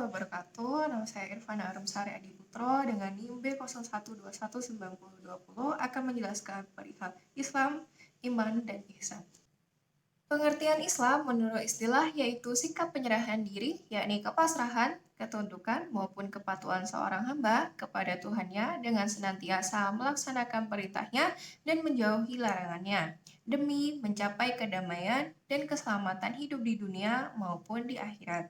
wabarakatuh. Nama saya Irfana Arumsari Adiputro dengan NIM B01219020 akan menjelaskan perihal Islam, iman, dan ihsan. Pengertian Islam menurut istilah yaitu sikap penyerahan diri, yakni kepasrahan, ketundukan, maupun kepatuhan seorang hamba kepada Tuhannya dengan senantiasa melaksanakan perintahnya dan menjauhi larangannya, demi mencapai kedamaian dan keselamatan hidup di dunia maupun di akhirat.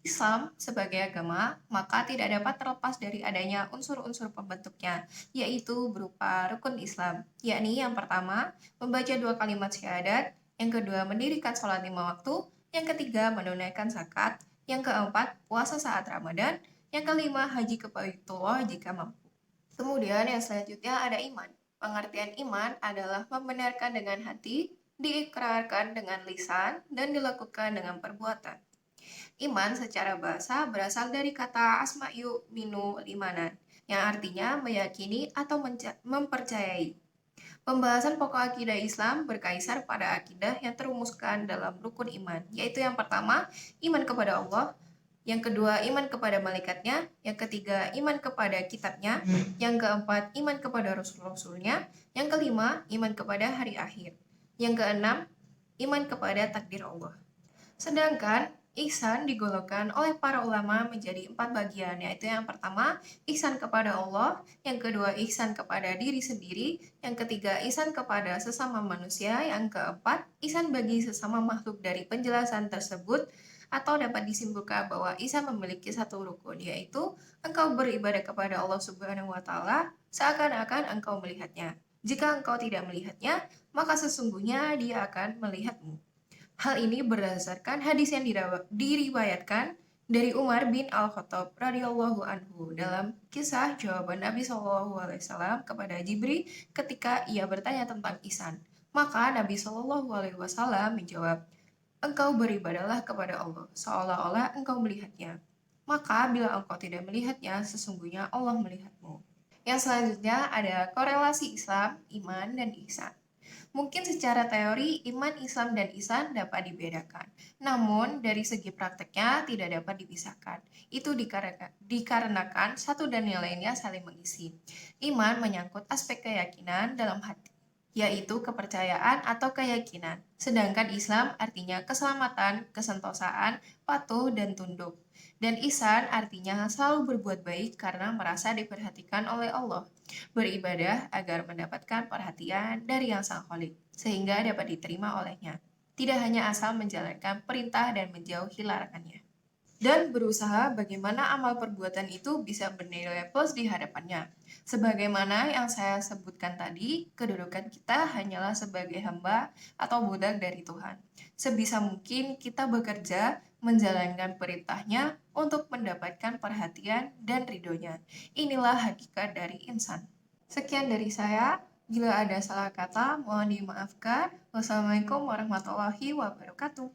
Islam sebagai agama, maka tidak dapat terlepas dari adanya unsur-unsur pembentuknya, yaitu berupa rukun Islam, yakni yang pertama, membaca 2 kalimat syahadat, yang kedua, mendirikan sholat 5 waktu, yang ketiga, menunaikan zakat, yang keempat, puasa saat Ramadan, yang kelima, haji ke Baitullah jika mampu. Kemudian yang selanjutnya ada iman. Pengertian iman adalah membenarkan dengan hati, diikrarkan dengan lisan, dan dilakukan dengan perbuatan. Iman secara bahasa berasal dari kata asma'yu minu limanan, yang artinya meyakini atau mempercayai. Pembahasan pokok akidah Islam berkaisar pada akidah yang terumuskan dalam rukun iman, yaitu yang pertama, iman kepada Allah, yang kedua, iman kepada malaikatnya, yang ketiga, iman kepada kitabnya, yang keempat, iman kepada rasul-rasulnya, yang kelima, iman kepada hari akhir, yang keenam, iman kepada takdir Allah. Sedangkan ihsan digolongkan oleh para ulama menjadi 4 bagian, yaitu yang pertama, ihsan kepada Allah, yang kedua, ihsan kepada diri sendiri, yang ketiga, ihsan kepada sesama manusia, yang keempat, ihsan bagi sesama makhluk. Dari penjelasan tersebut, atau dapat disimpulkan bahwa ihsan memiliki satu rukun, yaitu engkau beribadah kepada Allah Subhanahu wa Ta'ala seakan-akan engkau melihatnya. Jika engkau tidak melihatnya, maka sesungguhnya Dia akan melihatmu. Hal ini berdasarkan hadis yang diriwayatkan dari Umar bin Al-Khattab radhiyallahu anhu dalam kisah jawaban Nabi SAW kepada Jibril ketika ia bertanya tentang ihsan. Maka Nabi SAW menjawab, engkau beribadahlah kepada Allah seolah-olah engkau melihatnya. Maka bila engkau tidak melihatnya, sesungguhnya Allah melihatmu. Yang selanjutnya ada korelasi Islam, iman, dan ihsan. Mungkin secara teori, iman, Islam, dan ihsan dapat dibedakan. Namun, dari segi prakteknya tidak dapat dipisahkan. Itu dikarenakan satu dan yang lainnya saling mengisi. Iman menyangkut aspek keyakinan dalam hati, yaitu kepercayaan atau keyakinan. Sedangkan Islam artinya keselamatan, kesentosaan, patuh, dan tunduk. Dan ihsan artinya selalu berbuat baik karena merasa diperhatikan oleh Allah. Beribadah agar mendapatkan perhatian dari Yang Sang Kholik, sehingga dapat diterima olehnya. Tidak hanya asal menjalankan perintah dan menjauhi larangannya. Dan berusaha bagaimana amal perbuatan itu bisa bernilai plus di hadapannya. Sebagaimana yang saya sebutkan tadi, kedudukan kita hanyalah sebagai hamba atau budak dari Tuhan. Sebisa mungkin kita bekerja menjalankan perintahnya untuk mendapatkan perhatian dan ridhonya. Inilah hakikat dari insan. Sekian dari saya. Bila ada salah kata, mohon dimaafkan. Wassalamualaikum warahmatullahi wabarakatuh.